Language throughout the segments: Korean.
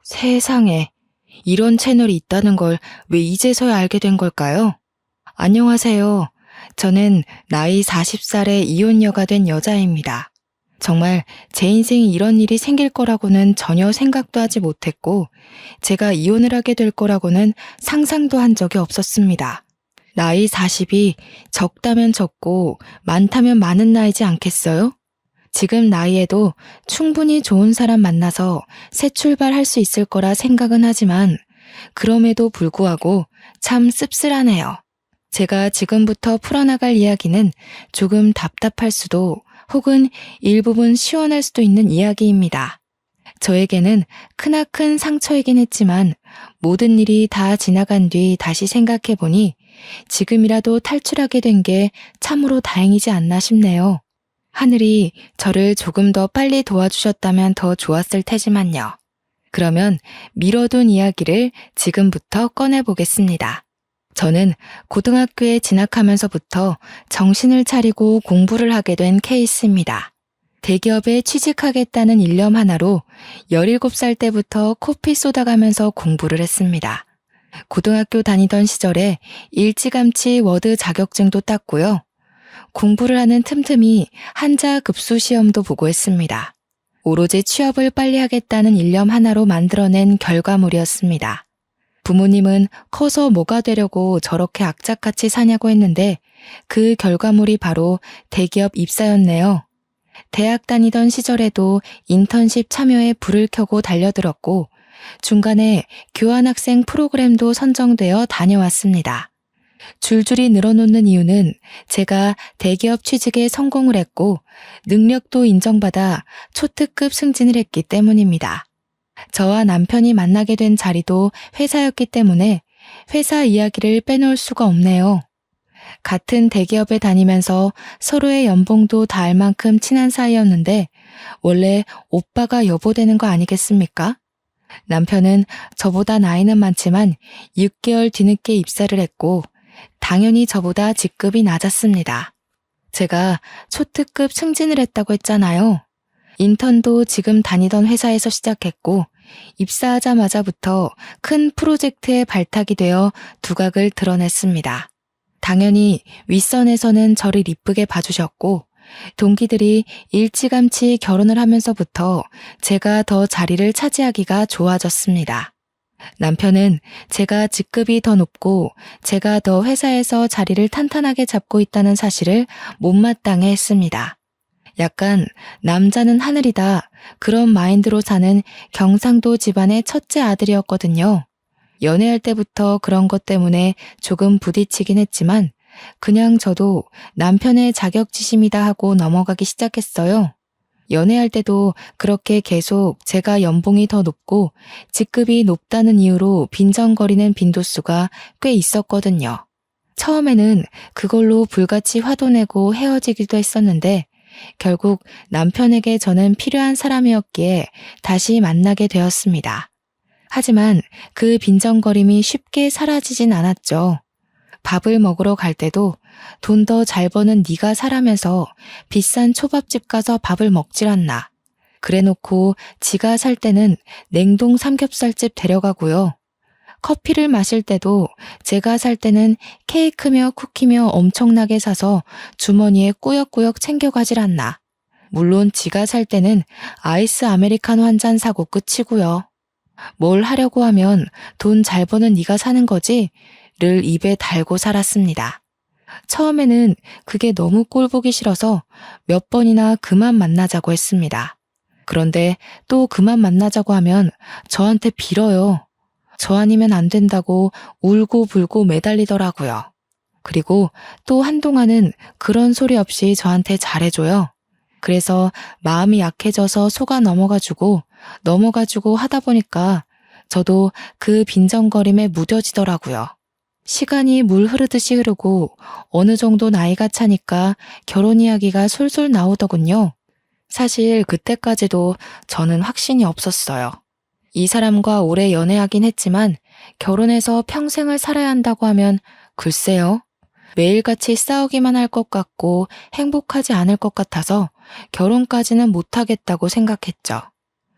세상에, 이런 채널이 있다는 걸 왜 이제서야 알게 된 걸까요? 안녕하세요. 저는 나이 40살의 이혼녀가 된 여자입니다. 정말 제 인생에 이런 일이 생길 거라고는 전혀 생각도 하지 못했고, 제가 이혼을 하게 될 거라고는 상상도 한 적이 없었습니다. 나이 40이 적다면 적고 많다면 많은 나이지 않겠어요? 지금 나이에도 충분히 좋은 사람 만나서 새 출발할 수 있을 거라 생각은 하지만 그럼에도 불구하고 참 씁쓸하네요. 제가 지금부터 풀어나갈 이야기는 조금 답답할 수도 혹은 일부분 시원할 수도 있는 이야기입니다. 저에게는 크나큰 상처이긴 했지만 모든 일이 다 지나간 뒤 다시 생각해보니 지금이라도 탈출하게 된 게 참으로 다행이지 않나 싶네요. 하늘이 저를 조금 더 빨리 도와주셨다면 더 좋았을 테지만요. 그러면 미뤄둔 이야기를 지금부터 꺼내보겠습니다. 저는 고등학교에 진학하면서부터 정신을 차리고 공부를 하게 된 케이스입니다. 대기업에 취직하겠다는 일념 하나로 17살 때부터 코피 쏟아가면서 공부를 했습니다. 고등학교 다니던 시절에 일찌감치 워드 자격증도 땄고요. 공부를 하는 틈틈이 한자 급수 시험도 보고 했습니다. 오로지 취업을 빨리 하겠다는 일념 하나로 만들어낸 결과물이었습니다. 부모님은 커서 뭐가 되려고 저렇게 악착같이 사냐고 했는데 그 결과물이 바로 대기업 입사였네요. 대학 다니던 시절에도 인턴십 참여에 불을 켜고 달려들었고 중간에 교환학생 프로그램도 선정되어 다녀왔습니다. 줄줄이 늘어놓는 이유는 제가 대기업 취직에 성공을 했고 능력도 인정받아 초특급 승진을 했기 때문입니다. 저와 남편이 만나게 된 자리도 회사였기 때문에 회사 이야기를 빼놓을 수가 없네요. 같은 대기업에 다니면서 서로의 연봉도 다 알 만큼 친한 사이였는데 원래 오빠가 여보 되는 거 아니겠습니까? 남편은 저보다 나이는 많지만 6개월 뒤늦게 입사를 했고 당연히 저보다 직급이 낮았습니다. 제가 초특급 승진을 했다고 했잖아요. 인턴도 지금 다니던 회사에서 시작했고 입사하자마자부터 큰 프로젝트에 발탁이 되어 두각을 드러냈습니다. 당연히 윗선에서는 저를 이쁘게 봐주셨고 동기들이 일찌감치 결혼을 하면서부터 제가 더 자리를 차지하기가 좋아졌습니다. 남편은 제가 직급이 더 높고 제가 더 회사에서 자리를 탄탄하게 잡고 있다는 사실을 못마땅해 했습니다. 약간 남자는 하늘이다 그런 마인드로 사는 경상도 집안의 첫째 아들이었거든요. 연애할 때부터 그런 것 때문에 조금 부딪히긴 했지만 그냥 저도 남편의 자격지심이다 하고 넘어가기 시작했어요. 연애할 때도 그렇게 계속 제가 연봉이 더 높고 직급이 높다는 이유로 빈정거리는 빈도수가 꽤 있었거든요. 처음에는 그걸로 불같이 화도 내고 헤어지기도 했었는데 결국 남편에게 저는 필요한 사람이었기에 다시 만나게 되었습니다. 하지만 그 빈정거림이 쉽게 사라지진 않았죠. 밥을 먹으러 갈 때도 돈 더 잘 버는 네가 사라면서 비싼 초밥집 가서 밥을 먹질 않나. 그래놓고 지가 살 때는 냉동 삼겹살집 데려가고요. 커피를 마실 때도 제가 살 때는 케이크며 쿠키며 엄청나게 사서 주머니에 꾸역꾸역 챙겨가질 않나. 물론 지가 살 때는 아이스 아메리카노 한 잔 사고 끝이고요. 뭘 하려고 하면 돈 잘 버는 네가 사는 거지? 를 입에 달고 살았습니다. 처음에는 그게 너무 꼴보기 싫어서 몇 번이나 그만 만나자고 했습니다. 그런데 또 그만 만나자고 하면 저한테 빌어요. 저 아니면 안 된다고 울고 불고 매달리더라고요. 그리고 또 한동안은 그런 소리 없이 저한테 잘해줘요. 그래서 마음이 약해져서 속아 넘어가지고 하다 보니까 저도 그 빈정거림에 무뎌지더라고요. 시간이 물 흐르듯이 흐르고 어느 정도 나이가 차니까 결혼 이야기가 솔솔 나오더군요. 사실 그때까지도 저는 확신이 없었어요. 이 사람과 오래 연애하긴 했지만 결혼해서 평생을 살아야 한다고 하면 글쎄요. 매일같이 싸우기만 할 것 같고 행복하지 않을 것 같아서 결혼까지는 못하겠다고 생각했죠.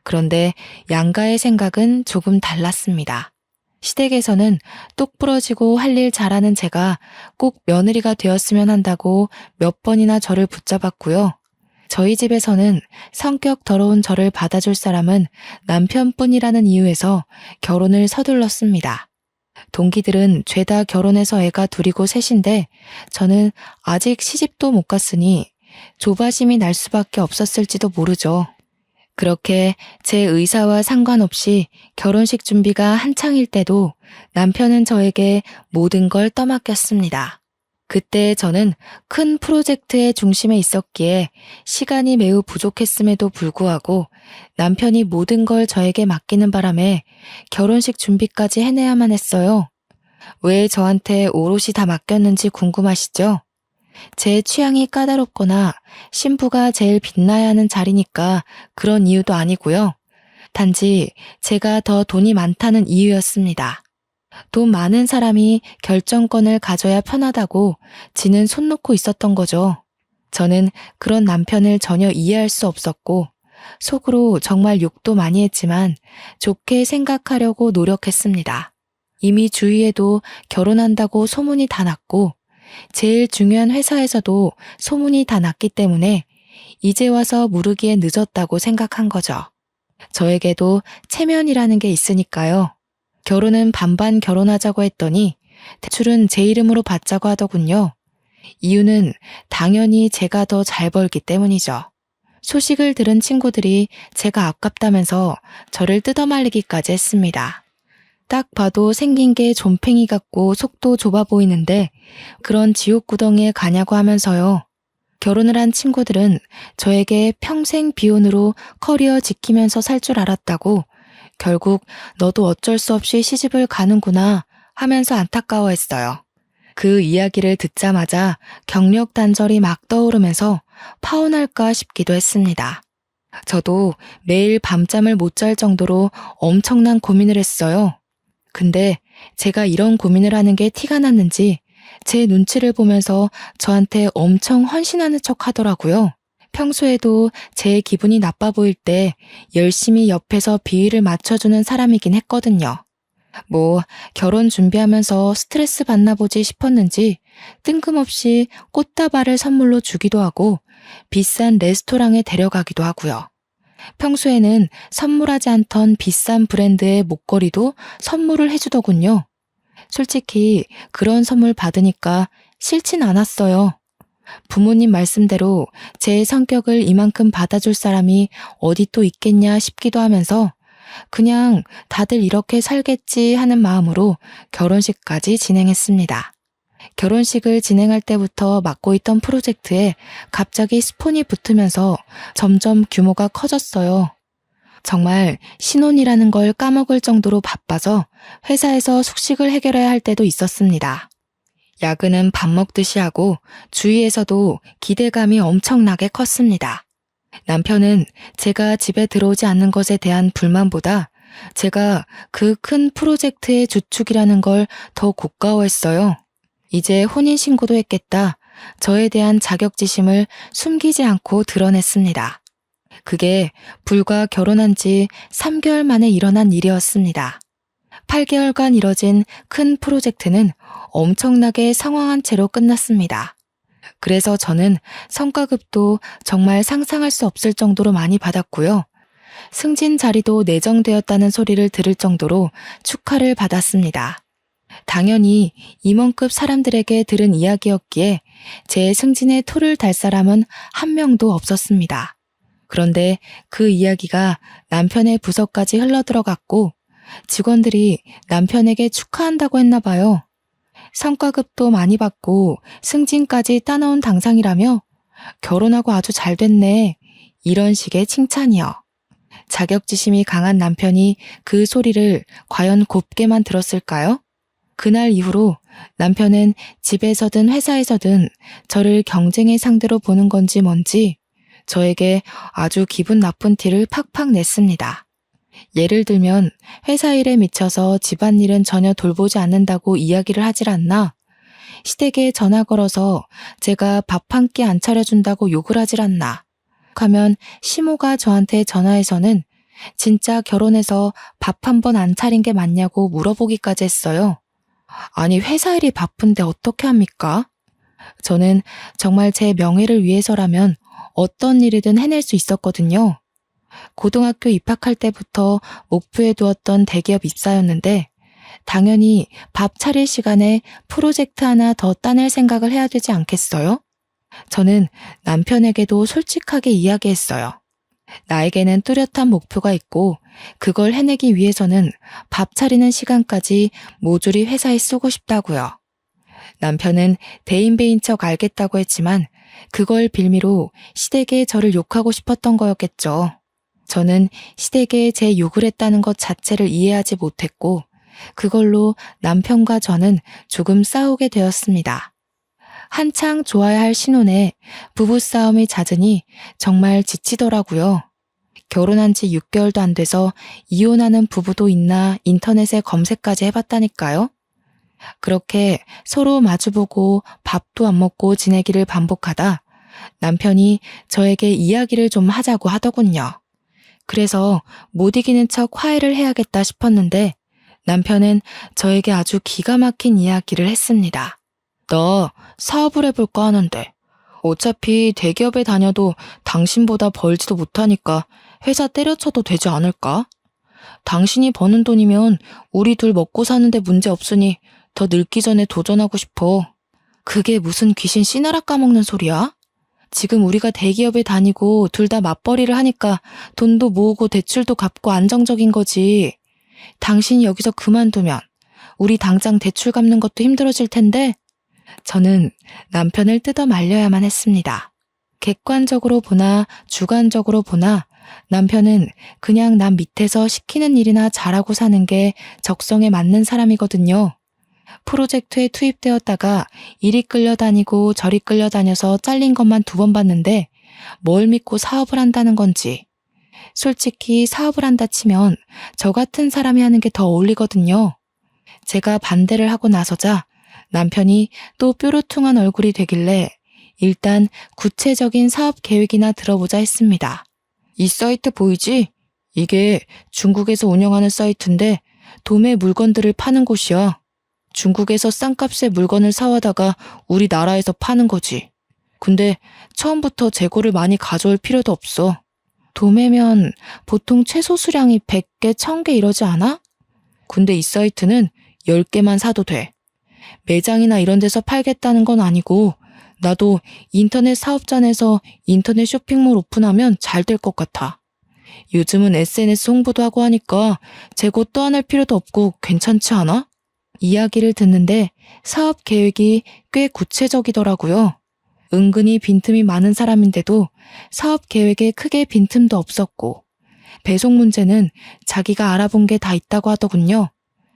그런데 양가의 생각은 조금 달랐습니다. 시댁에서는 똑부러지고 할 일 잘하는 제가 꼭 며느리가 되었으면 한다고 몇 번이나 저를 붙잡았고요. 저희 집에서는 성격 더러운 저를 받아줄 사람은 남편뿐이라는 이유에서 결혼을 서둘렀습니다. 동기들은 죄다 결혼해서 애가 둘이고 셋인데 저는 아직 시집도 못 갔으니 조바심이 날 수밖에 없었을지도 모르죠. 그렇게 제 의사와 상관없이 결혼식 준비가 한창일 때도 남편은 저에게 모든 걸 떠맡겼습니다. 그때 저는 큰 프로젝트의 중심에 있었기에 시간이 매우 부족했음에도 불구하고 남편이 모든 걸 저에게 맡기는 바람에 결혼식 준비까지 해내야만 했어요. 왜 저한테 오롯이 다 맡겼는지 궁금하시죠? 제 취향이 까다롭거나 신부가 제일 빛나야 하는 자리니까 그런 이유도 아니고요. 단지 제가 더 돈이 많다는 이유였습니다. 돈 많은 사람이 결정권을 가져야 편하다고 지는 손 놓고 있었던 거죠. 저는 그런 남편을 전혀 이해할 수 없었고 속으로 정말 욕도 많이 했지만 좋게 생각하려고 노력했습니다. 이미 주위에도 결혼한다고 소문이 다 났고 제일 중요한 회사에서도 소문이 다 났기 때문에 이제 와서 무르기에 늦었다고 생각한 거죠. 저에게도 체면이라는 게 있으니까요. 결혼은 반반 결혼하자고 했더니 대출은 제 이름으로 받자고 하더군요. 이유는 당연히 제가 더 잘 벌기 때문이죠. 소식을 들은 친구들이 제가 아깝다면서 저를 뜯어말리기까지 했습니다. 딱 봐도 생긴 게 좀팽이 같고 속도 좁아 보이는데 그런 지옥구덩이에 가냐고 하면서요. 결혼을 한 친구들은 저에게 평생 비혼으로 커리어 지키면서 살 줄 알았다고 결국 너도 어쩔 수 없이 시집을 가는구나 하면서 안타까워했어요. 그 이야기를 듣자마자 경력 단절이 막 떠오르면서 파혼할까 싶기도 했습니다. 저도 매일 밤잠을 못 잘 정도로 엄청난 고민을 했어요. 근데 제가 이런 고민을 하는 게 티가 났는지 제 눈치를 보면서 저한테 엄청 헌신하는 척 하더라고요. 평소에도 제 기분이 나빠 보일 때 열심히 옆에서 비위를 맞춰주는 사람이긴 했거든요. 뭐 결혼 준비하면서 스트레스 받나 보지 싶었는지 뜬금없이 꽃다발을 선물로 주기도 하고 비싼 레스토랑에 데려가기도 하고요. 평소에는 선물하지 않던 비싼 브랜드의 목걸이도 선물을 해주더군요. 솔직히 그런 선물 받으니까 싫진 않았어요. 부모님 말씀대로 제 성격을 이만큼 받아줄 사람이 어디 또 있겠냐 싶기도 하면서 그냥 다들 이렇게 살겠지 하는 마음으로 결혼식까지 진행했습니다. 결혼식을 진행할 때부터 맡고 있던 프로젝트에 갑자기 스폰이 붙으면서 점점 규모가 커졌어요. 정말 신혼이라는 걸 까먹을 정도로 바빠서 회사에서 숙식을 해결해야 할 때도 있었습니다. 야근은 밥 먹듯이 하고 주위에서도 기대감이 엄청나게 컸습니다. 남편은 제가 집에 들어오지 않는 것에 대한 불만보다 제가 그 큰 프로젝트의 주축이라는 걸 더 고가워했어요. 이제 혼인신고도 했겠다. 저에 대한 자격지심을 숨기지 않고 드러냈습니다. 그게 불과 결혼한 지 3개월 만에 일어난 일이었습니다. 8개월간 이뤄진 큰 프로젝트는 엄청나게 상황한 채로 끝났습니다. 그래서 저는 성과급도 정말 상상할 수 없을 정도로 많이 받았고요. 승진 자리도 내정되었다는 소리를 들을 정도로 축하를 받았습니다. 당연히 임원급 사람들에게 들은 이야기였기에 제 승진에 토를 달 사람은 한 명도 없었습니다. 그런데 그 이야기가 남편의 부서까지 흘러들어갔고 직원들이 남편에게 축하한다고 했나 봐요. 성과급도 많이 받고 승진까지 따놓은 당상이라며 결혼하고 아주 잘 됐네. 이런 식의 칭찬이요. 자격지심이 강한 남편이 그 소리를 과연 곱게만 들었을까요? 그날 이후로 남편은 집에서든 회사에서든 저를 경쟁의 상대로 보는 건지 뭔지 저에게 아주 기분 나쁜 티를 팍팍 냈습니다. 예를 들면 회사 일에 미쳐서 집안일은 전혀 돌보지 않는다고 이야기를 하질 않나, 시댁에 전화 걸어서 제가 밥 한 끼 안 차려준다고 욕을 하질 않나 하면 시모가 저한테 전화해서는 진짜 결혼해서 밥 한 번 안 차린 게 맞냐고 물어보기까지 했어요. 아니, 회사 일이 바쁜데 어떻게 합니까? 저는 정말 제 명예를 위해서라면 어떤 일이든 해낼 수 있었거든요. 고등학교 입학할 때부터 목표에 두었던 대기업 입사였는데 당연히 밥 차릴 시간에 프로젝트 하나 더 따낼 생각을 해야 되지 않겠어요? 저는 남편에게도 솔직하게 이야기했어요. 나에게는 뚜렷한 목표가 있고 그걸 해내기 위해서는 밥 차리는 시간까지 모조리 회사에 쓰고 싶다고요. 남편은 대인배인 척 알겠다고 했지만 그걸 빌미로 시댁에 저를 욕하고 싶었던 거였겠죠. 저는 시댁에 제 욕을 했다는 것 자체를 이해하지 못했고 그걸로 남편과 저는 조금 싸우게 되었습니다. 한창 좋아야 할 신혼에 부부싸움이 잦으니 정말 지치더라고요. 결혼한 지 6개월도 안 돼서 이혼하는 부부도 있나 인터넷에 검색까지 해봤다니까요. 그렇게 서로 마주보고 밥도 안 먹고 지내기를 반복하다 남편이 저에게 이야기를 좀 하자고 하더군요. 그래서 못 이기는 척 화해를 해야겠다 싶었는데 남편은 저에게 아주 기가 막힌 이야기를 했습니다. 나 사업을 해볼까 하는데 어차피 대기업에 다녀도 당신보다 벌지도 못하니까 회사 때려쳐도 되지 않을까? 당신이 버는 돈이면 우리 둘 먹고 사는데 문제 없으니 더 늙기 전에 도전하고 싶어. 그게 무슨 귀신 씨나라 까먹는 소리야? 지금 우리가 대기업에 다니고 둘 다 맞벌이를 하니까 돈도 모으고 대출도 갚고 안정적인 거지. 당신이 여기서 그만두면 우리 당장 대출 갚는 것도 힘들어질 텐데 저는 남편을 뜯어 말려야만 했습니다. 객관적으로 보나 주관적으로 보나 남편은 그냥 남 밑에서 시키는 일이나 잘하고 사는 게 적성에 맞는 사람이거든요. 프로젝트에 투입되었다가 이리 끌려다니고 저리 끌려다녀서 잘린 것만 2번 봤는데 뭘 믿고 사업을 한다는 건지. 솔직히 사업을 한다 치면 저 같은 사람이 하는 게 더 어울리거든요. 제가 반대를 하고 나서자 남편이 또 뾰루퉁한 얼굴이 되길래 일단 구체적인 사업 계획이나 들어보자 했습니다. 이 사이트 보이지? 이게 중국에서 운영하는 사이트인데 도매 물건들을 파는 곳이야. 중국에서 싼값에 물건을 사와다가 우리나라에서 파는 거지. 근데 처음부터 재고를 많이 가져올 필요도 없어. 도매면 보통 최소 수량이 100개, 1000개 이러지 않아? 근데 이 사이트는 10개만 사도 돼. 매장이나 이런 데서 팔겠다는 건 아니고 나도 인터넷 사업자내서 인터넷 쇼핑몰 오픈하면 잘 될 것 같아. 요즘은 SNS 홍보도 하고 하니까 재고 떠안을 필요도 없고 괜찮지 않아? 이야기를 듣는데 사업 계획이 꽤 구체적이더라고요. 은근히 빈틈이 많은 사람인데도 사업 계획에 크게 빈틈도 없었고 배송 문제는 자기가 알아본 게 다 있다고 하더군요.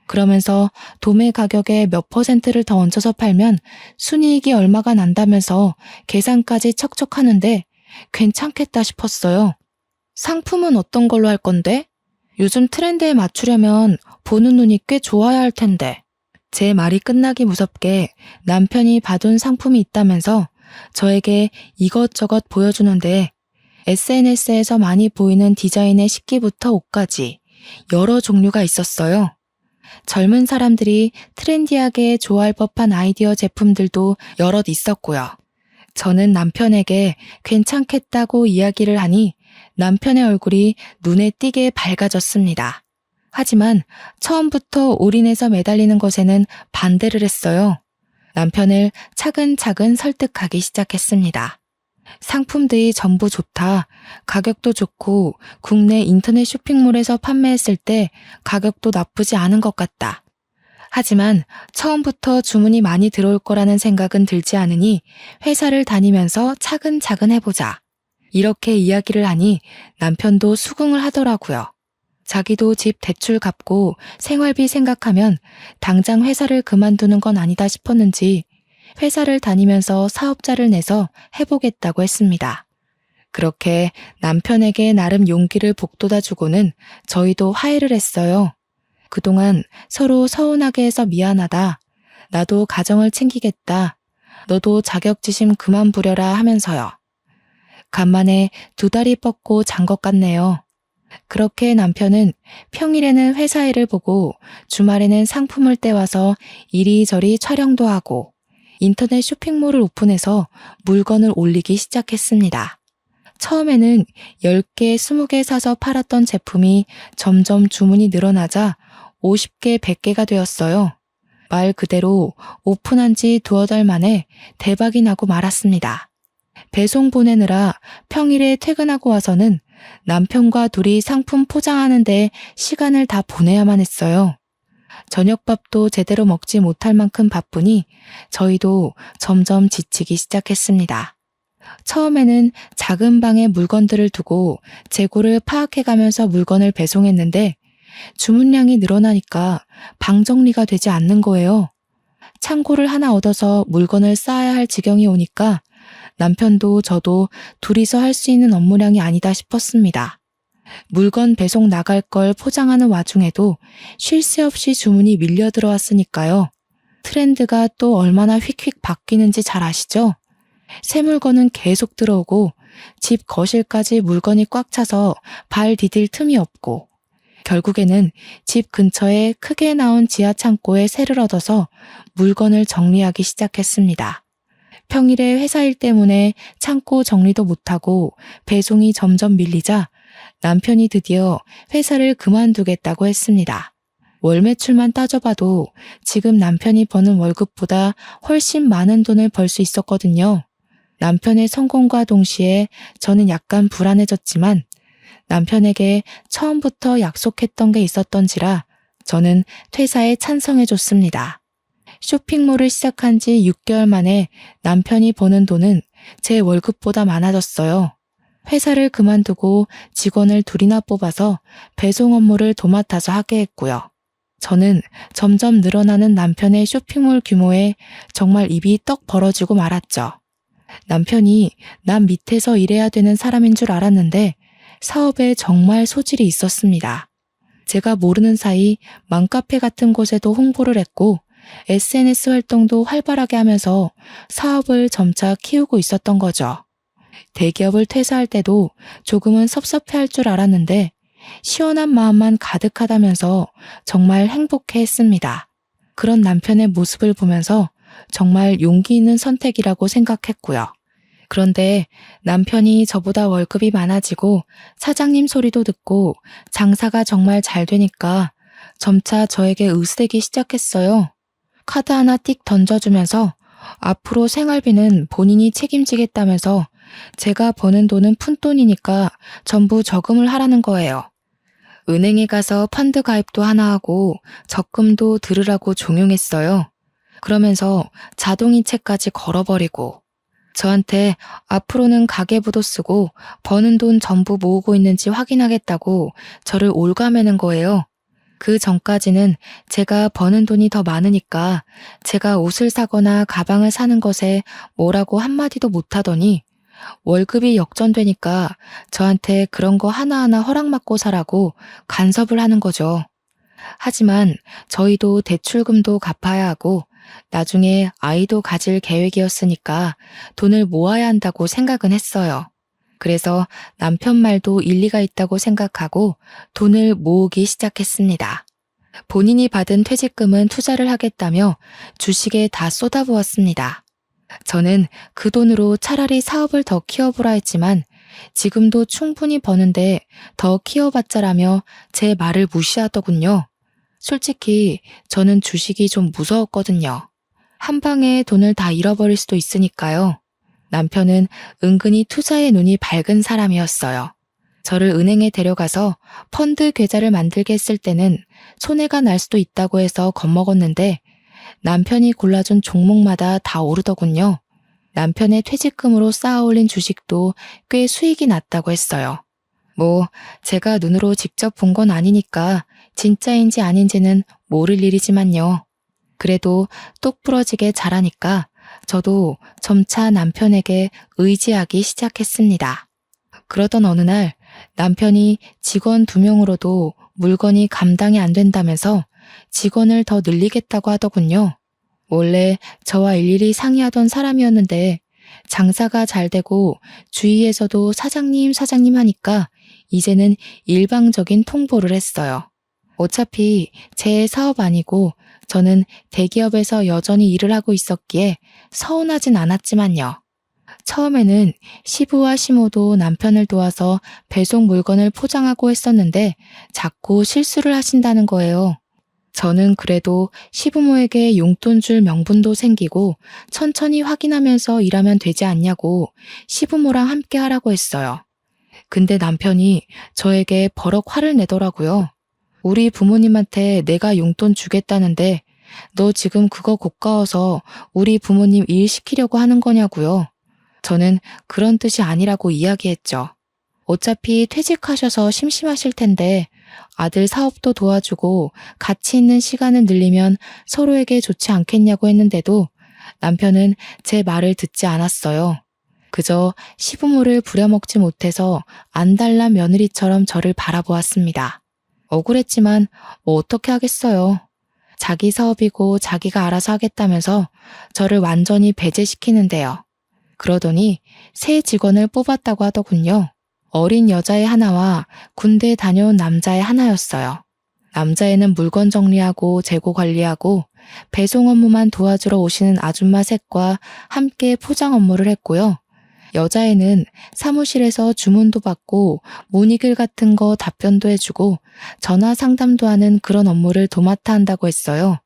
그러면서 도매 가격에 몇 %를 더 얹어서 팔면 순이익이 얼마가 난다면서 계산까지 척척 하는데 괜찮겠다 싶었어요. 상품은 어떤 걸로 할 건데? 요즘 트렌드에 맞추려면 보는 눈이 꽤 좋아야 할 텐데. 제 말이 끝나기 무섭게 남편이 봐둔 상품이 있다면서 저에게 이것저것 보여주는데 SNS에서 많이 보이는 디자인의 식기부터 옷까지 여러 종류가 있었어요. 젊은 사람들이 트렌디하게 좋아할 법한 아이디어 제품들도 여럿 있었고요. 저는 남편에게 괜찮겠다고 이야기를 하니 남편의 얼굴이 눈에 띄게 밝아졌습니다. 하지만 처음부터 올인해서 매달리는 것에는 반대를 했어요. 남편을 차근차근 설득하기 시작했습니다. 상품들이 전부 좋다. 가격도 좋고 국내 인터넷 쇼핑몰에서 판매했을 때 가격도 나쁘지 않은 것 같다. 하지만 처음부터 주문이 많이 들어올 거라는 생각은 들지 않으니 회사를 다니면서 차근차근 해보자. 이렇게 이야기를 하니 남편도 수긍을 하더라고요. 자기도 집 대출 갚고 생활비 생각하면 당장 회사를 그만두는 건 아니다 싶었는지 회사를 다니면서 사업자를 내서 해보겠다고 했습니다. 그렇게 남편에게 나름 용기를 북돋아주고는 저희도 화해를 했어요. 그동안 서로 서운하게 해서 미안하다. 나도 가정을 챙기겠다. 너도 자격지심 그만 부려라 하면서요. 간만에 2다리 뻗고 잔 것 같네요. 그렇게 남편은 평일에는 회사 일을 보고 주말에는 상품을 떼와서 이리저리 촬영도 하고 인터넷 쇼핑몰을 오픈해서 물건을 올리기 시작했습니다. 처음에는 10개, 20개 사서 팔았던 제품이 점점 주문이 늘어나자 50개, 100개가 되었어요. 말 그대로 오픈한 지 두어 달 만에 대박이 나고 말았습니다. 배송 보내느라 평일에 퇴근하고 와서는 남편과 둘이 상품 포장하는 데 시간을 다 보내야만 했어요. 저녁밥도 제대로 먹지 못할 만큼 바쁘니 저희도 점점 지치기 시작했습니다. 처음에는 작은 방에 물건들을 두고 재고를 파악해가면서 물건을 배송했는데 주문량이 늘어나니까 방 정리가 되지 않는 거예요. 창고를 하나 얻어서 물건을 쌓아야 할 지경이 오니까 남편도 저도 둘이서 할 수 있는 업무량이 아니다 싶었습니다. 물건 배송 나갈 걸 포장하는 와중에도 쉴 새 없이 주문이 밀려 들어왔으니까요. 트렌드가 또 얼마나 휙휙 바뀌는지 잘 아시죠? 새 물건은 계속 들어오고 집 거실까지 물건이 꽉 차서 발 디딜 틈이 없고 결국에는 집 근처에 크게 나온 지하 창고에 새를 얻어서 물건을 정리하기 시작했습니다. 평일에 회사 일 때문에 창고 정리도 못하고 배송이 점점 밀리자 남편이 드디어 회사를 그만두겠다고 했습니다. 월 매출만 따져봐도 지금 남편이 버는 월급보다 훨씬 많은 돈을 벌 수 있었거든요. 남편의 성공과 동시에 저는 약간 불안해졌지만 남편에게 처음부터 약속했던 게 있었던지라 저는 퇴사에 찬성해줬습니다. 쇼핑몰을 시작한 지 6개월 만에 남편이 버는 돈은 제 월급보다 많아졌어요. 회사를 그만두고 직원을 둘이나 뽑아서 배송 업무를 도맡아서 하게 했고요. 저는 점점 늘어나는 남편의 쇼핑몰 규모에 정말 입이 떡 벌어지고 말았죠. 남편이 남 밑에서 일해야 되는 사람인 줄 알았는데 사업에 정말 소질이 있었습니다. 제가 모르는 사이 맘카페 같은 곳에도 홍보를 했고 SNS 활동도 활발하게 하면서 사업을 점차 키우고 있었던 거죠. 대기업을 퇴사할 때도 조금은 섭섭해할 줄 알았는데 시원한 마음만 가득하다면서 정말 행복해했습니다. 그런 남편의 모습을 보면서 정말 용기 있는 선택이라고 생각했고요. 그런데 남편이 저보다 월급이 많아지고 사장님 소리도 듣고 장사가 정말 잘 되니까 점차 저에게 의스대기 시작했어요. 카드 하나 띡 던져주면서 앞으로 생활비는 본인이 책임지겠다면서 제가 버는 돈은 푼돈이니까 전부 저금을 하라는 거예요. 은행에 가서 펀드 가입도 하나 하고 적금도 들으라고 종용했어요. 그러면서 자동이체까지 걸어버리고 저한테 앞으로는 가계부도 쓰고 버는 돈 전부 모으고 있는지 확인하겠다고 저를 올가매는 거예요. 그 전까지는 제가 버는 돈이 더 많으니까 제가 옷을 사거나 가방을 사는 것에 뭐라고 한마디도 못하더니 월급이 역전되니까 저한테 그런 거 하나하나 허락받고 사라고 간섭을 하는 거죠. 하지만 저희도 대출금도 갚아야 하고 나중에 아이도 가질 계획이었으니까 돈을 모아야 한다고 생각은 했어요. 그래서 남편 말도 일리가 있다고 생각하고 돈을 모으기 시작했습니다. 본인이 받은 퇴직금은 투자를 하겠다며 주식에 다 쏟아부었습니다. 저는 그 돈으로 차라리 사업을 더 키워보라 했지만 지금도 충분히 버는데 더 키워봤자라며 제 말을 무시하더군요. 솔직히 저는 주식이 좀 무서웠거든요. 한 방에 돈을 다 잃어버릴 수도 있으니까요. 남편은 은근히 투자에 눈이 밝은 사람이었어요. 저를 은행에 데려가서 펀드 계좌를 만들게 했을 때는 손해가 날 수도 있다고 해서 겁먹었는데 남편이 골라준 종목마다 다 오르더군요. 남편의 퇴직금으로 쌓아올린 주식도 꽤 수익이 났다고 했어요. 제가 눈으로 직접 본 건 아니니까 진짜인지 아닌지는 모를 일이지만요. 그래도 똑부러지게 잘하니까 저도 점차 남편에게 의지하기 시작했습니다. 그러던 어느 날 남편이 직원 2명으로도 물건이 감당이 안 된다면서 직원을 더 늘리겠다고 하더군요. 원래 저와 일일이 상의하던 사람이었는데 장사가 잘 되고 주위에서도 사장님 하니까 이제는 일방적인 통보를 했어요. 어차피 제 사업 아니고 저는 대기업에서 여전히 일을 하고 있었기에 서운하진 않았지만요. 처음에는 시부와 시모도 남편을 도와서 배송 물건을 포장하고 했었는데 자꾸 실수를 하신다는 거예요. 저는 그래도 시부모에게 용돈 줄 명분도 생기고 천천히 확인하면서 일하면 되지 않냐고 시부모랑 함께 하라고 했어요. 근데 남편이 저에게 버럭 화를 내더라고요. 우리 부모님한테 내가 용돈 주겠다는데 너 지금 그거 고가워서 우리 부모님 일 시키려고 하는 거냐고요. 저는 그런 뜻이 아니라고 이야기했죠. 어차피 퇴직하셔서 심심하실 텐데 아들 사업도 도와주고 같이 있는 시간을 늘리면 서로에게 좋지 않겠냐고 했는데도 남편은 제 말을 듣지 않았어요. 그저 시부모를 부려먹지 못해서 안달난 며느리처럼 저를 바라보았습니다. 억울했지만 뭐 어떻게 하겠어요. 자기 사업이고 자기가 알아서 하겠다면서 저를 완전히 배제시키는데요. 그러더니 새 직원을 뽑았다고 하더군요. 어린 여자애 하나와 군대 다녀온 남자애 하나였어요. 남자애는 물건 정리하고 재고 관리하고 배송 업무만 도와주러 오시는 아줌마 셋과 함께 포장 업무를 했고요. 여자애는 사무실에서 주문도 받고 문의글 같은 거 답변도 해주고 전화 상담도 하는 그런 업무를 도맡아 한다고 했어요.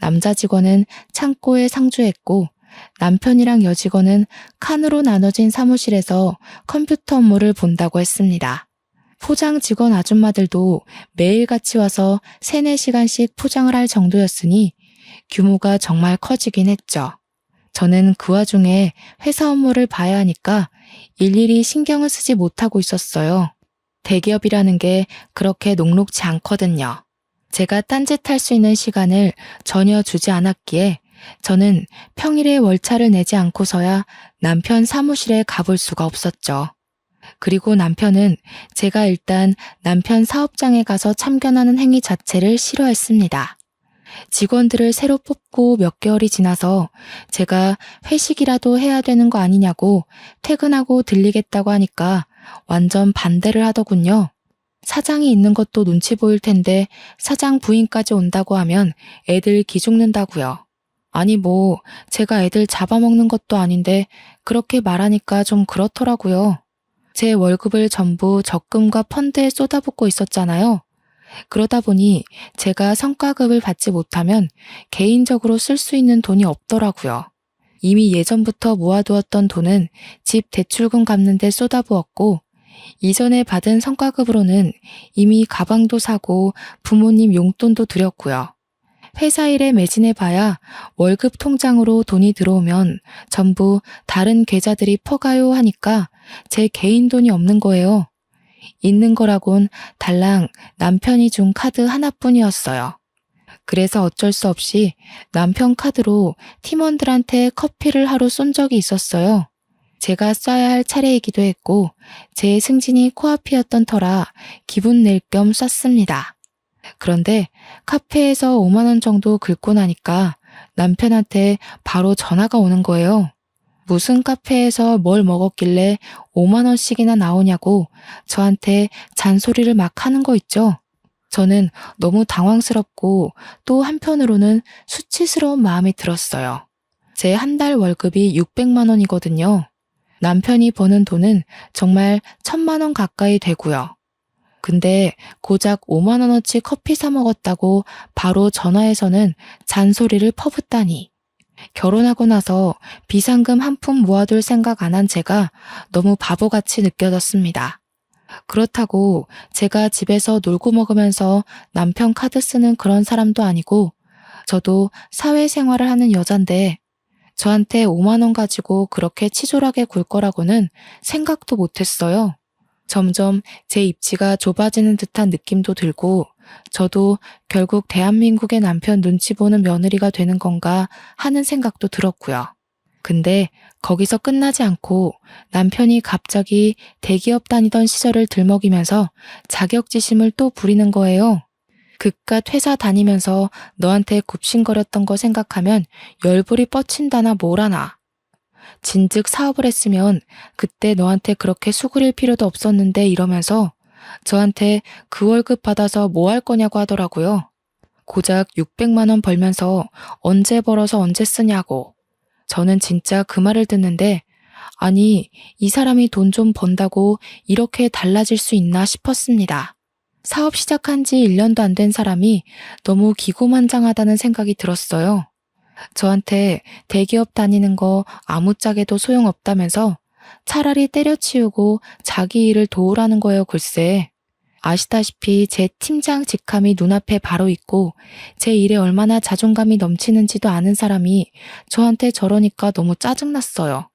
남자 직원은 창고에 상주했고 남편이랑 여직원은 칸으로 나눠진 사무실에서 컴퓨터 업무를 본다고 했습니다. 포장 직원 아줌마들도 매일 같이 와서 3, 4시간씩 포장을 할 정도였으니 규모가 정말 커지긴 했죠. 저는 그 와중에 회사 업무를 봐야 하니까 일일이 신경을 쓰지 못하고 있었어요. 대기업이라는 게 그렇게 녹록지 않거든요. 제가 딴짓할 수 있는 시간을 전혀 주지 않았기에 저는 평일에 월차를 내지 않고서야 남편 사무실에 가볼 수가 없었죠. 그리고 남편은 제가 일단 남편 사업장에 가서 참견하는 행위 자체를 싫어했습니다. 직원들을 새로 뽑고 몇 개월이 지나서 제가 회식이라도 해야 되는 거 아니냐고 퇴근하고 들리겠다고 하니까 완전 반대를 하더군요. 사장이 있는 것도 눈치 보일 텐데 사장 부인까지 온다고 하면 애들 기죽는다고요. 아니 뭐 제가 애들 잡아먹는 것도 아닌데 그렇게 말하니까 좀 그렇더라고요. 제 월급을 전부 적금과 펀드에 쏟아붓고 있었잖아요. 그러다 보니 제가 성과급을 받지 못하면 개인적으로 쓸 수 있는 돈이 없더라고요. 이미 예전부터 모아두었던 돈은 집 대출금 갚는 데 쏟아부었고 이전에 받은 성과급으로는 이미 가방도 사고 부모님 용돈도 드렸고요. 회사 일에 매진해봐야 월급 통장으로 돈이 들어오면 전부 다른 계좌들이 퍼가요 하니까 제 개인 돈이 없는 거예요. 있는 거라곤 달랑 남편이 준 카드 하나뿐이었어요. 그래서 어쩔 수 없이 남편 카드로 팀원들한테 커피를 하루 쏜 적이 있었어요. 제가 쏴야 할 차례이기도 했고 제 승진이 코앞이었던 터라 기분 낼 겸 쐈습니다. 그런데 카페에서 5만 원 정도 긁고 나니까 남편한테 바로 전화가 오는 거예요. 무슨 카페에서 뭘 먹었길래 5만 원씩이나 나오냐고 저한테 잔소리를 막 하는 거 있죠. 저는 너무 당황스럽고 또 한편으로는 수치스러운 마음이 들었어요. 제 한 달 월급이 600만 원이거든요. 남편이 버는 돈은 정말 1000만 원 가까이 되고요. 근데 고작 5만 원어치 커피 사 먹었다고 바로 전화해서는 잔소리를 퍼붓다니. 결혼하고 나서 비상금 한 푼 모아둘 생각 안 한 제가 너무 바보같이 느껴졌습니다. 그렇다고 제가 집에서 놀고 먹으면서 남편 카드 쓰는 그런 사람도 아니고 저도 사회생활을 하는 여잔데 저한테 5만 원 가지고 그렇게 치졸하게 굴 거라고는 생각도 못했어요. 점점 제 입지가 좁아지는 듯한 느낌도 들고 저도 결국 대한민국의 남편 눈치 보는 며느리가 되는 건가 하는 생각도 들었고요. 근데 거기서 끝나지 않고 남편이 갑자기 대기업 다니던 시절을 들먹이면서 자격지심을 또 부리는 거예요. 그깟 회사 다니면서 너한테 굽신거렸던 거 생각하면 열불이 뻗친다나 뭐라나. 진즉 사업을 했으면 그때 너한테 그렇게 수그릴 필요도 없었는데 이러면서 저한테 그 월급 받아서 뭐 할 거냐고 하더라고요. 고작 600만 원 벌면서 언제 벌어서 언제 쓰냐고. 저는 진짜 그 말을 듣는데, 아니, 이 사람이 돈 좀 번다고 이렇게 달라질 수 있나 싶었습니다. 사업 시작한 지 1년도 안 된 사람이 너무 기고만장하다는 생각이 들었어요. 저한테 대기업 다니는 거 아무짝에도 소용없다면서 차라리 때려치우고 자기 일을 도우라는 거예요, 글쎄. 아시다시피 제 팀장 직함이 눈앞에 바로 있고 제 일에 얼마나 자존감이 넘치는지도 아는 사람이 저한테 저러니까 너무 짜증났어요.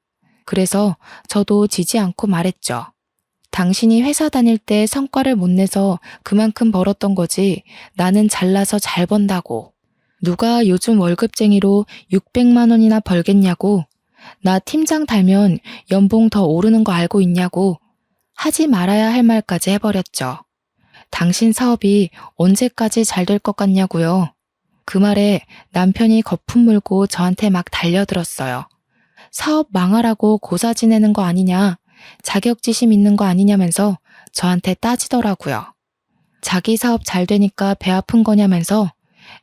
그래서 저도 지지 않고 말했죠. 당신이 회사 다닐 때 성과를 못 내서 그만큼 벌었던 거지 나는 잘나서 잘 번다고. 누가 요즘 월급쟁이로 600만 원이나 벌겠냐고. 나 팀장 달면 연봉 더 오르는 거 알고 있냐고. 하지 말아야 할 말까지 해버렸죠. 당신 사업이 언제까지 잘 될 것 같냐고요. 그 말에 남편이 거품 물고 저한테 막 달려들었어요. 사업 망하라고 고사 지내는 거 아니냐, 자격지심 있는 거 아니냐면서 저한테 따지더라고요. 자기 사업 잘 되니까 배 아픈 거냐면서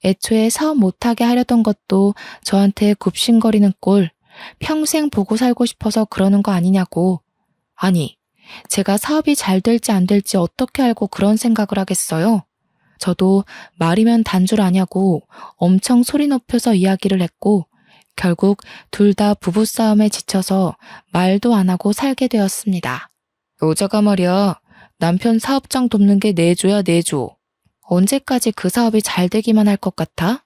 애초에 사업 못하게 하려던 것도 저한테 굽신거리는 꼴, 평생 보고 살고 싶어서 그러는 거 아니냐고. 아니, 제가 사업이 잘 될지 안 될지 어떻게 알고 그런 생각을 하겠어요? 저도 말이면 단줄 아냐고 엄청 소리 높여서 이야기를 했고 결국 둘 다 부부싸움에 지쳐서 말도 안 하고 살게 되었습니다. 여자가 말이야, 남편 사업장 돕는 게 내조야 내조. 언제까지 그 사업이 잘 되기만 할 것 같아?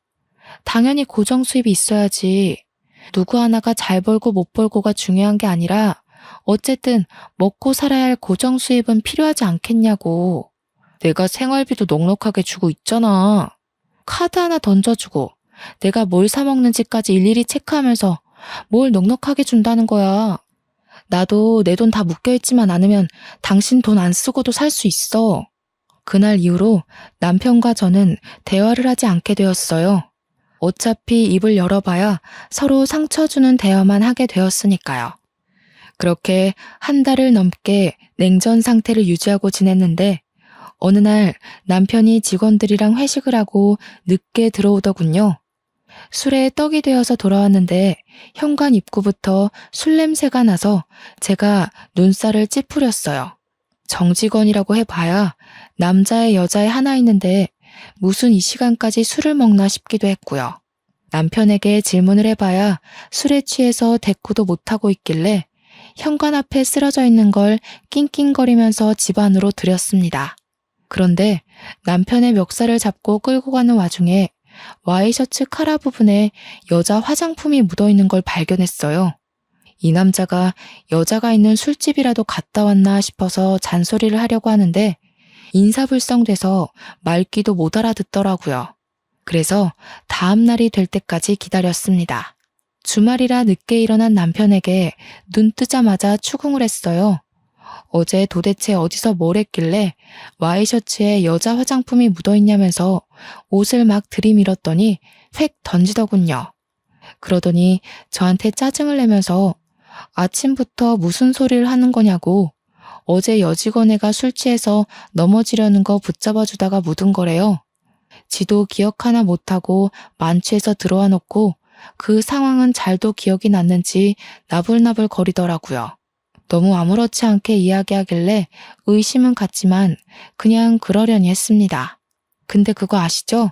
당연히 고정 수입이 있어야지. 누구 하나가 잘 벌고 못 벌고가 중요한 게 아니라 어쨌든 먹고 살아야 할 고정 수입은 필요하지 않겠냐고. 내가 생활비도 넉넉하게 주고 있잖아. 카드 하나 던져주고 내가 뭘 사 먹는지까지 일일이 체크하면서 뭘 넉넉하게 준다는 거야. 나도 내 돈 다 묶여있지만 않으면 당신 돈 안 쓰고도 살 수 있어. 그날 이후로 남편과 저는 대화를 하지 않게 되었어요. 어차피 입을 열어봐야 서로 상처 주는 대화만 하게 되었으니까요. 그렇게 한 달을 넘게 냉전 상태를 유지하고 지냈는데 어느 날 남편이 직원들이랑 회식을 하고 늦게 들어오더군요. 술에 떡이 되어서 돌아왔는데 현관 입구부터 술 냄새가 나서 제가 눈살을 찌푸렸어요. 정직원이라고 해봐야 남자애 여자애 하나 있는데 무슨 이 시간까지 술을 먹나 싶기도 했고요. 남편에게 질문을 해봐야 술에 취해서 대꾸도 못하고 있길래 현관 앞에 쓰러져 있는 걸 낑낑거리면서 집 안으로 들였습니다. 그런데 남편의 멱살을 잡고 끌고 가는 와중에 와이셔츠 카라 부분에 여자 화장품이 묻어있는 걸 발견했어요. 이 남자가 여자가 있는 술집이라도 갔다 왔나 싶어서 잔소리를 하려고 하는데 인사불성돼서 말귀도 못 알아듣더라고요. 그래서 다음 날이 될 때까지 기다렸습니다. 주말이라 늦게 일어난 남편에게 눈 뜨자마자 추궁을 했어요. 어제 도대체 어디서 뭘 했길래 와이셔츠에 여자 화장품이 묻어있냐면서 옷을 막 들이밀었더니 획 던지더군요. 그러더니 저한테 짜증을 내면서 아침부터 무슨 소리를 하는 거냐고 어제 여직원애가 술 취해서 넘어지려는 거 붙잡아 주다가 묻은 거래요. 지도 기억 하나 못하고 만취해서 들어와 놓고 그 상황은 잘도 기억이 났는지 나불나불 거리더라고요. 너무 아무렇지 않게 이야기하길래 의심은 갔지만 그냥 그러려니 했습니다. 근데 그거 아시죠?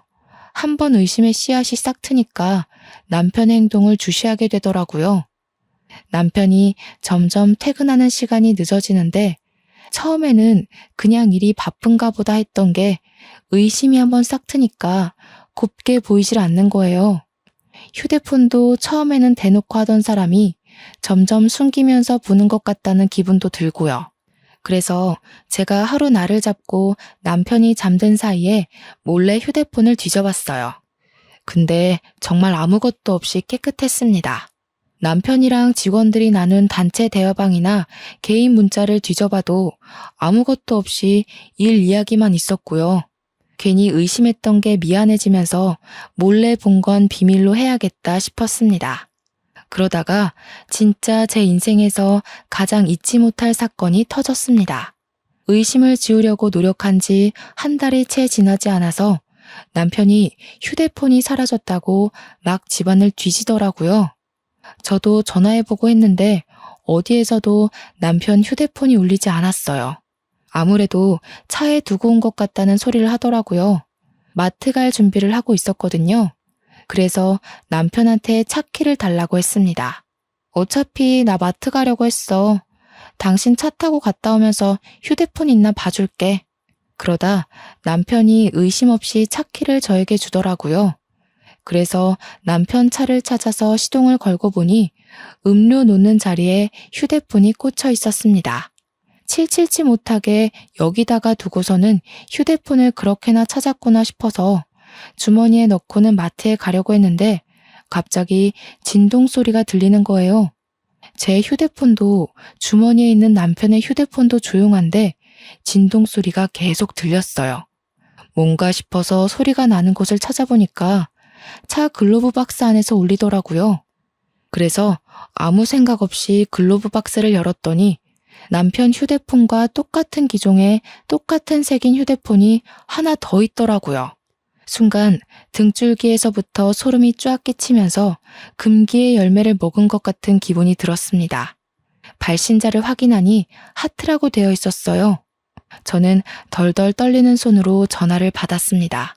한 번 의심의 씨앗이 싹 트니까 남편의 행동을 주시하게 되더라고요. 남편이 점점 퇴근하는 시간이 늦어지는데 처음에는 그냥 일이 바쁜가 보다 했던 게 의심이 한번 싹 트니까 곱게 보이질 않는 거예요. 휴대폰도 처음에는 대놓고 하던 사람이 점점 숨기면서 보는 것 같다는 기분도 들고요. 그래서 제가 하루 날을 잡고 남편이 잠든 사이에 몰래 휴대폰을 뒤져봤어요. 근데 정말 아무것도 없이 깨끗했습니다. 남편이랑 직원들이 나눈 단체 대화방이나 개인 문자를 뒤져봐도 아무것도 없이 일 이야기만 있었고요. 괜히 의심했던 게 미안해지면서 몰래 본 건 비밀로 해야겠다 싶었습니다. 그러다가 진짜 제 인생에서 가장 잊지 못할 사건이 터졌습니다. 의심을 지우려고 노력한 지 한 달이 채 지나지 않아서 남편이 휴대폰이 사라졌다고 막 집안을 뒤지더라고요. 저도 전화해보고 했는데 어디에서도 남편 휴대폰이 울리지 않았어요. 아무래도 차에 두고 온 것 같다는 소리를 하더라고요. 마트 갈 준비를 하고 있었거든요. 그래서 남편한테 차 키를 달라고 했습니다. 어차피 나 마트 가려고 했어. 당신 차 타고 갔다 오면서 휴대폰 있나 봐줄게. 그러다 남편이 의심 없이 차 키를 저에게 주더라고요. 그래서 남편 차를 찾아서 시동을 걸고 보니 음료 놓는 자리에 휴대폰이 꽂혀 있었습니다. 칠칠치 못하게 여기다가 두고서는 휴대폰을 그렇게나 찾았구나 싶어서 주머니에 넣고는 마트에 가려고 했는데 갑자기 진동 소리가 들리는 거예요. 제 휴대폰도 주머니에 있는 남편의 휴대폰도 조용한데 진동 소리가 계속 들렸어요. 뭔가 싶어서 소리가 나는 곳을 찾아보니까 차 글로브 박스 안에서 울리더라고요. 그래서 아무 생각 없이 글로브 박스를 열었더니 남편 휴대폰과 똑같은 기종의 똑같은 색인 휴대폰이 하나 더 있더라고요. 순간 등줄기에서부터 소름이 쫙 끼치면서 금기의 열매를 먹은 것 같은 기분이 들었습니다. 발신자를 확인하니 하트라고 되어 있었어요. 저는 덜덜 떨리는 손으로 전화를 받았습니다.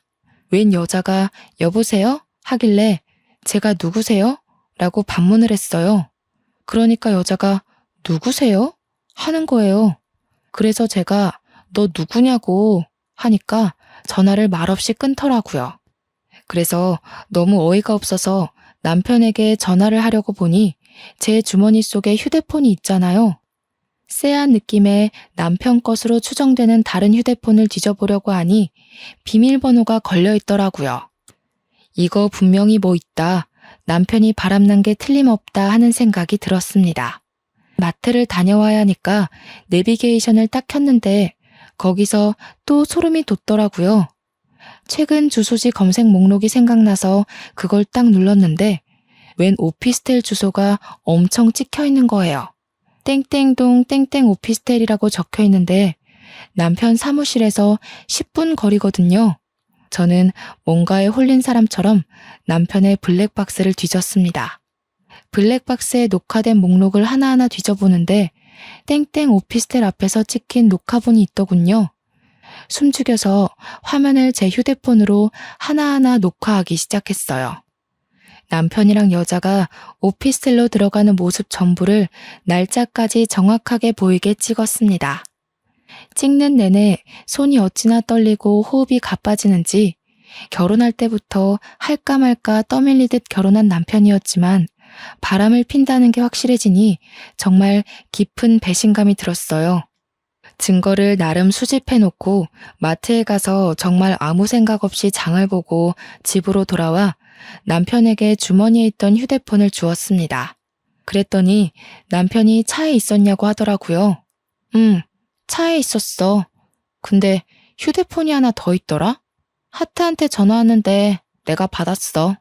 웬 여자가 여보세요? 하길래 제가 누구세요? 라고 반문을 했어요. 그러니까 여자가 누구세요? 하는 거예요. 그래서 제가 너 누구냐고 하니까 전화를 말없이 끊더라고요. 그래서 너무 어이가 없어서 남편에게 전화를 하려고 보니 제 주머니 속에 휴대폰이 있잖아요. 쎄한 느낌의 남편 것으로 추정되는 다른 휴대폰을 뒤져보려고 하니 비밀번호가 걸려 있더라고요. 이거 분명히 뭐 있다. 남편이 바람난 게 틀림없다 하는 생각이 들었습니다. 마트를 다녀와야 하니까 내비게이션을 딱 켰는데 거기서 또 소름이 돋더라고요. 최근 주소지 검색 목록이 생각나서 그걸 딱 눌렀는데 웬 오피스텔 주소가 엄청 찍혀 있는 거예요. 땡땡동 땡땡 오피스텔이라고 적혀 있는데 남편 사무실에서 10분 거리거든요. 저는 뭔가에 홀린 사람처럼 남편의 블랙박스를 뒤졌습니다. 블랙박스에 녹화된 목록을 하나하나 뒤져보는데 땡땡 오피스텔 앞에서 찍힌 녹화본이 있더군요. 숨죽여서 화면을 제 휴대폰으로 하나하나 녹화하기 시작했어요. 남편이랑 여자가 오피스텔로 들어가는 모습 전부를 날짜까지 정확하게 보이게 찍었습니다. 찍는 내내 손이 어찌나 떨리고 호흡이 가빠지는지 결혼할 때부터 할까 말까 떠밀리듯 결혼한 남편이었지만 바람을 핀다는 게 확실해지니 정말 깊은 배신감이 들었어요. 증거를 나름 수집해놓고 마트에 가서 정말 아무 생각 없이 장을 보고 집으로 돌아와 남편에게 주머니에 있던 휴대폰을 주었습니다. 그랬더니 남편이 차에 있었냐고 하더라고요. 차에 있었어. 근데 휴대폰이 하나 더 있더라? 하트한테 전화 왔는데 내가 받았어.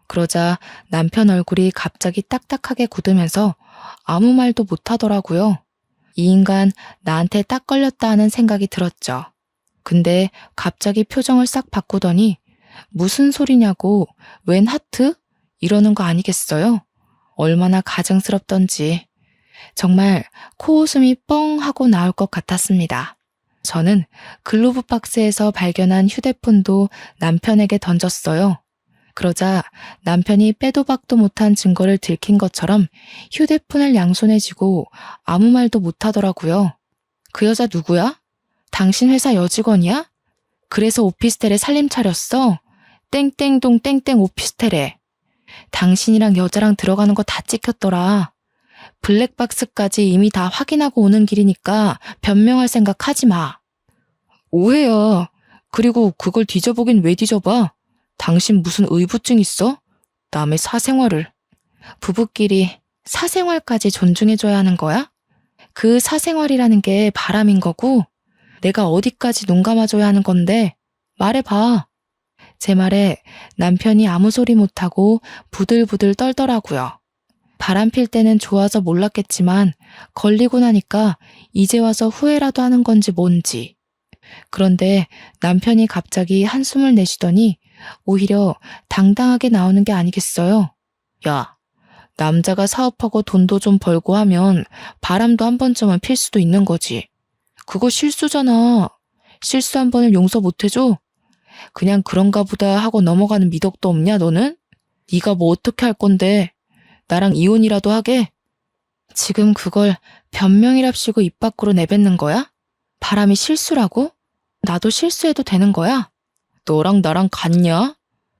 그러자 남편 얼굴이 갑자기 딱딱하게 굳으면서 아무 말도 못하더라고요. 이 인간 나한테 딱 걸렸다 하는 생각이 들었죠. 근데 갑자기 표정을 싹 바꾸더니 무슨 소리냐고 웬 하트? 이러는 거 아니겠어요? 얼마나 가증스럽던지. 정말 코웃음이 뻥 하고 나올 것 같았습니다. 저는 글로브 박스에서 발견한 휴대폰도 남편에게 던졌어요. 그러자 남편이 빼도 박도 못한 증거를 들킨 것처럼 휴대폰을 양손에 쥐고 아무 말도 못하더라고요. 그 여자 누구야? 당신 회사 여직원이야? 그래서 오피스텔에 살림 차렸어? 땡땡동 땡땡 오피스텔에. 당신이랑 여자랑 들어가는 거 다 찍혔더라. 블랙박스까지 이미 다 확인하고 오는 길이니까 변명할 생각 하지 마. 오해야. 그리고 그걸 뒤져보긴 왜 뒤져봐? 당신 무슨 의부증 있어? 남의 사생활을. 부부끼리 사생활까지 존중해줘야 하는 거야? 그 사생활이라는 게 바람인 거고 내가 어디까지 눈 감아줘야 하는 건데 말해봐. 제 말에 남편이 아무 소리 못하고 부들부들 떨더라고요. 바람 필 때는 좋아서 몰랐겠지만 걸리고 나니까 이제 와서 후회라도 하는 건지 뭔지. 그런데 남편이 갑자기 한숨을 내쉬더니 오히려 당당하게 나오는 게 아니겠어요? 야, 남자가 사업하고 돈도 좀 벌고 하면 바람도 한 번쯤은 필 수도 있는 거지. 그거 실수잖아. 실수 한 번을 용서 못 해줘? 그냥 그런가 보다 하고 넘어가는 미덕도 없냐, 너는? 네가 뭐 어떻게 할 건데? 나랑 이혼이라도 하게? 지금 그걸 변명이랍시고 입 밖으로 내뱉는 거야? 바람이 실수라고? 나도 실수해도 되는 거야? 너랑 나랑 같냐?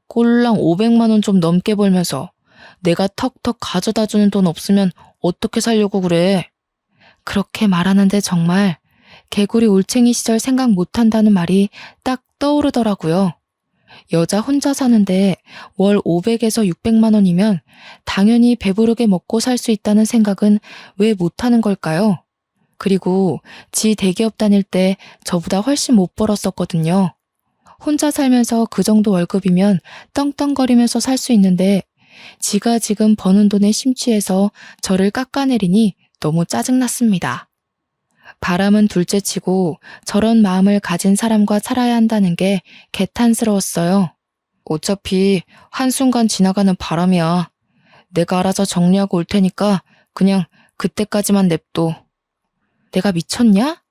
꼴랑 500만 원 좀 넘게 벌면서 내가 턱턱 가져다 주는 돈 없으면 어떻게 살려고 그래? 그렇게 말하는데 정말 개구리 올챙이 시절 생각 못한다는 말이 딱 떠오르더라고요. 여자 혼자 사는데 월 500에서 600만 원이면 당연히 배부르게 먹고 살 수 있다는 생각은 왜 못하는 걸까요? 그리고 지 대기업 다닐 때 저보다 훨씬 못 벌었었거든요. 혼자 살면서 그 정도 월급이면 떵떵거리면서 살 수 있는데 지가 지금 버는 돈에 심취해서 저를 깎아내리니 너무 짜증났습니다. 바람은 둘째치고 저런 마음을 가진 사람과 살아야 한다는 게 개탄스러웠어요. 어차피 한순간 지나가는 바람이야. 내가 알아서 정리하고 올 테니까 그냥 그때까지만 냅둬. 내가 미쳤냐?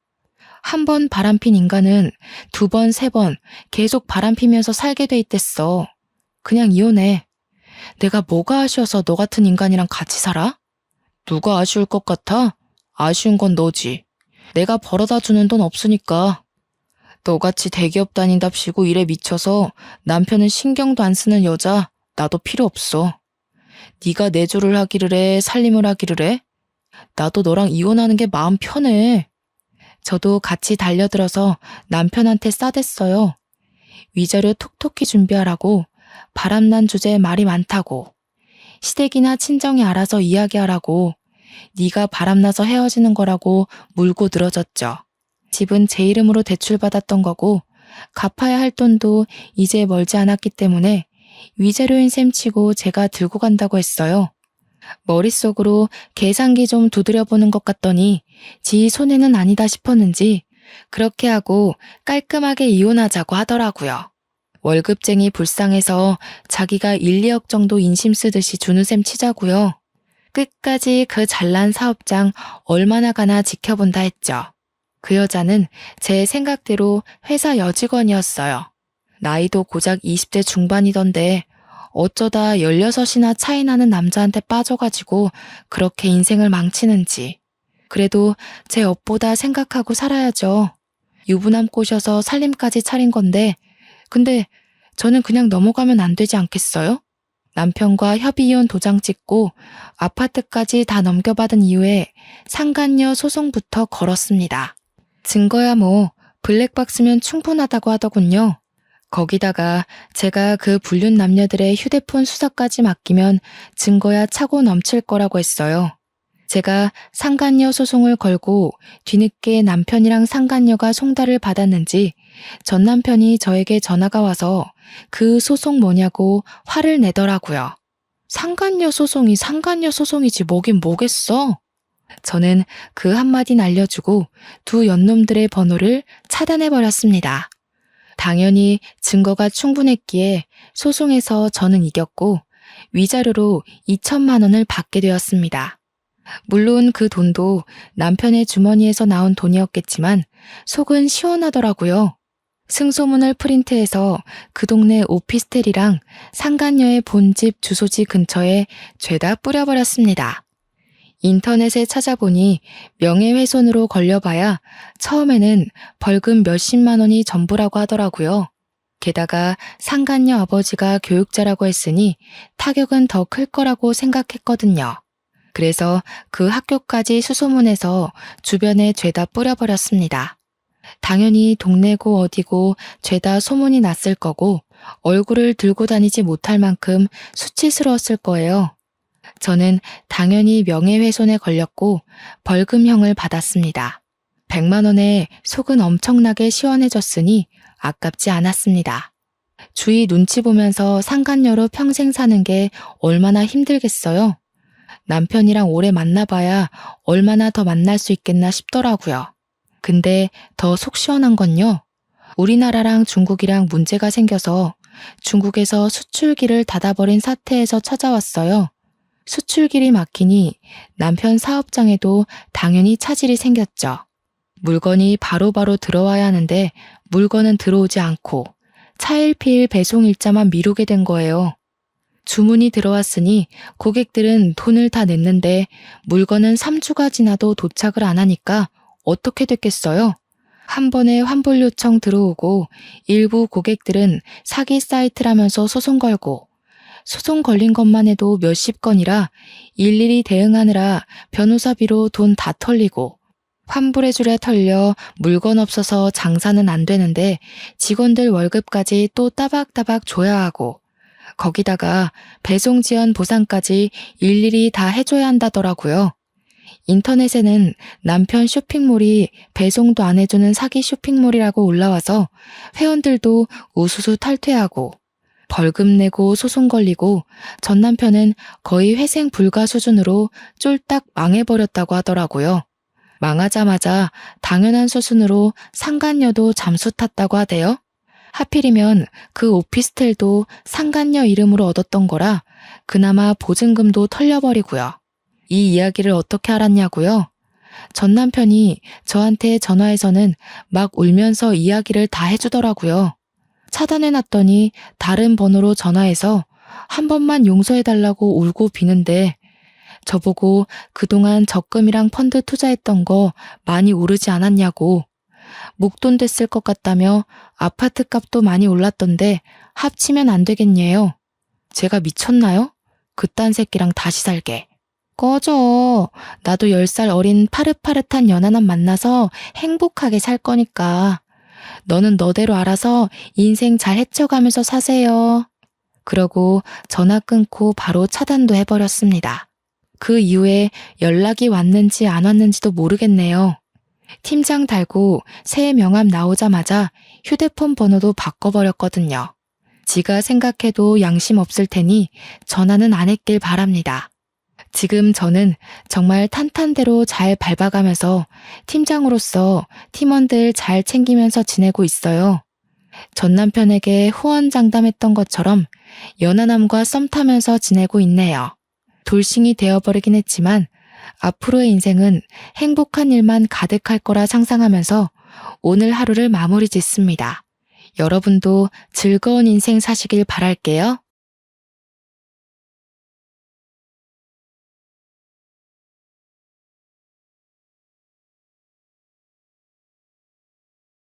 한 번 바람핀 인간은 두 번, 세 번 계속 바람피면서 살게 돼 있댔어. 그냥 이혼해. 내가 뭐가 아쉬워서 너 같은 인간이랑 같이 살아? 누가 아쉬울 것 같아? 아쉬운 건 너지. 내가 벌어다 주는 돈 없으니까. 너같이 대기업 다닌답시고 일에 미쳐서 남편은 신경도 안 쓰는 여자 나도 필요 없어. 네가 내조를 하기를 해, 살림을 하기를 해? 나도 너랑 이혼하는 게 마음 편해. 저도 같이 달려들어서 남편한테 싸댔어요. 위자료 톡톡히 준비하라고, 바람난 주제에 말이 많다고, 시댁이나 친정이 알아서 이야기하라고, 네가 바람나서 헤어지는 거라고 물고 늘어졌죠. 집은 제 이름으로 대출받았던 거고 갚아야 할 돈도 이제 멀지 않았기 때문에 위자료인 셈 치고 제가 들고 간다고 했어요. 머릿속으로 계산기 좀 두드려보는 것 같더니 지 손해는 아니다 싶었는지 그렇게 하고 깔끔하게 이혼하자고 하더라고요. 월급쟁이 불쌍해서 자기가 1, 2억 정도 인심 쓰듯이 주는 셈 치자고요. 끝까지 그 잘난 사업장 얼마나 가나 지켜본다 했죠. 그 여자는 제 생각대로 회사 여직원이었어요. 나이도 고작 20대 중반이던데 어쩌다 16이나 차이 나는 남자한테 빠져가지고 그렇게 인생을 망치는지. 그래도 제 업보다 생각하고 살아야죠. 유부남 꼬셔서 살림까지 차린 건데 근데 저는 그냥 넘어가면 안 되지 않겠어요? 남편과 협의이혼 도장 찍고 아파트까지 다 넘겨받은 이후에 상간녀 소송부터 걸었습니다. 증거야 뭐 블랙박스면 충분하다고 하더군요. 거기다가 제가 그 불륜 남녀들의 휴대폰 수사까지 맡기면 증거야 차고 넘칠 거라고 했어요. 제가 상간녀 소송을 걸고 뒤늦게 남편이랑 상간녀가 송달을 받았는지 전 남편이 저에게 전화가 와서 그 소송 뭐냐고 화를 내더라고요. 상간녀 소송이 상간녀 소송이지 뭐긴 뭐겠어. 저는 그 한마디 날려주고 두 연놈들의 번호를 차단해버렸습니다. 당연히 증거가 충분했기에 소송에서 저는 이겼고 위자료로 2천만 원을 받게 되었습니다. 물론 그 돈도 남편의 주머니에서 나온 돈이었겠지만 속은 시원하더라고요. 승소문을 프린트해서 그 동네 오피스텔이랑 상간녀의 본집 주소지 근처에 죄다 뿌려버렸습니다. 인터넷에 찾아보니 명예훼손으로 걸려봐야 처음에는 벌금 몇십만 원이 전부라고 하더라고요. 게다가 상간녀 아버지가 교육자라고 했으니 타격은 더 클 거라고 생각했거든요. 그래서 그 학교까지 수소문해서 주변에 죄다 뿌려버렸습니다. 당연히 동네고 어디고 죄다 소문이 났을 거고 얼굴을 들고 다니지 못할 만큼 수치스러웠을 거예요. 저는 당연히 명예훼손에 걸렸고 벌금형을 받았습니다. 100만 원에 속은 엄청나게 시원해졌으니 아깝지 않았습니다. 주위 눈치 보면서 상간녀로 평생 사는 게 얼마나 힘들겠어요. 남편이랑 오래 만나봐야 얼마나 더 만날 수 있겠나 싶더라고요. 근데 더 속 시원한 건요. 우리나라랑 중국이랑 문제가 생겨서 중국에서 수출기를 닫아버린 사태에서 찾아왔어요. 수출길이 막히니 남편 사업장에도 당연히 차질이 생겼죠. 물건이 바로바로 들어와야 하는데 물건은 들어오지 않고 차일피일 배송 일자만 미루게 된 거예요. 주문이 들어왔으니 고객들은 돈을 다 냈는데 물건은 3주가 지나도 도착을 안 하니까 어떻게 됐겠어요? 한 번에 환불 요청 들어오고 일부 고객들은 사기 사이트라면서 소송 걸고 소송 걸린 것만 해도 몇십 건이라 일일이 대응하느라 변호사비로 돈 다 털리고 환불해주랴 털려 물건 없어서 장사는 안 되는데 직원들 월급까지 또 따박따박 줘야 하고 거기다가 배송 지연 보상까지 일일이 다 해줘야 한다더라고요. 인터넷에는 남편 쇼핑몰이 배송도 안 해주는 사기 쇼핑몰이라고 올라와서 회원들도 우수수 탈퇴하고 벌금 내고 소송 걸리고 전 남편은 거의 회생 불가 수준으로 쫄딱 망해버렸다고 하더라고요. 망하자마자 당연한 수순으로 상간녀도 잠수 탔다고 하대요. 하필이면 그 오피스텔도 상간녀 이름으로 얻었던 거라 그나마 보증금도 털려버리고요. 이 이야기를 어떻게 알았냐고요? 전 남편이 저한테 전화해서는 막 울면서 이야기를 다 해주더라고요. 차단해놨더니 다른 번호로 전화해서 한 번만 용서해달라고 울고 비는데 저보고 그동안 적금이랑 펀드 투자했던 거 많이 오르지 않았냐고 목돈 됐을 것 같다며 아파트 값도 많이 올랐던데 합치면 안 되겠냐요. 제가 미쳤나요? 그딴 새끼랑 다시 살게. 꺼져. 나도 10살 어린 파릇파릇한 연하남 만나서 행복하게 살 거니까. 너는 너대로 알아서 인생 잘 헤쳐가면서 사세요. 그러고 전화 끊고 바로 차단도 해버렸습니다. 그 이후에 연락이 왔는지 안 왔는지도 모르겠네요. 팀장 달고 새 명함 나오자마자 휴대폰 번호도 바꿔버렸거든요. 지가 생각해도 양심 없을 테니 전화는 안 했길 바랍니다. 지금 저는 정말 탄탄대로 잘 밟아가면서 팀장으로서 팀원들 잘 챙기면서 지내고 있어요. 전 남편에게 후원장담했던 것처럼 연하남과 썸 타면서 지내고 있네요. 돌싱이 되어버리긴 했지만 앞으로의 인생은 행복한 일만 가득할 거라 상상하면서 오늘 하루를 마무리 짓습니다. 여러분도 즐거운 인생 사시길 바랄게요.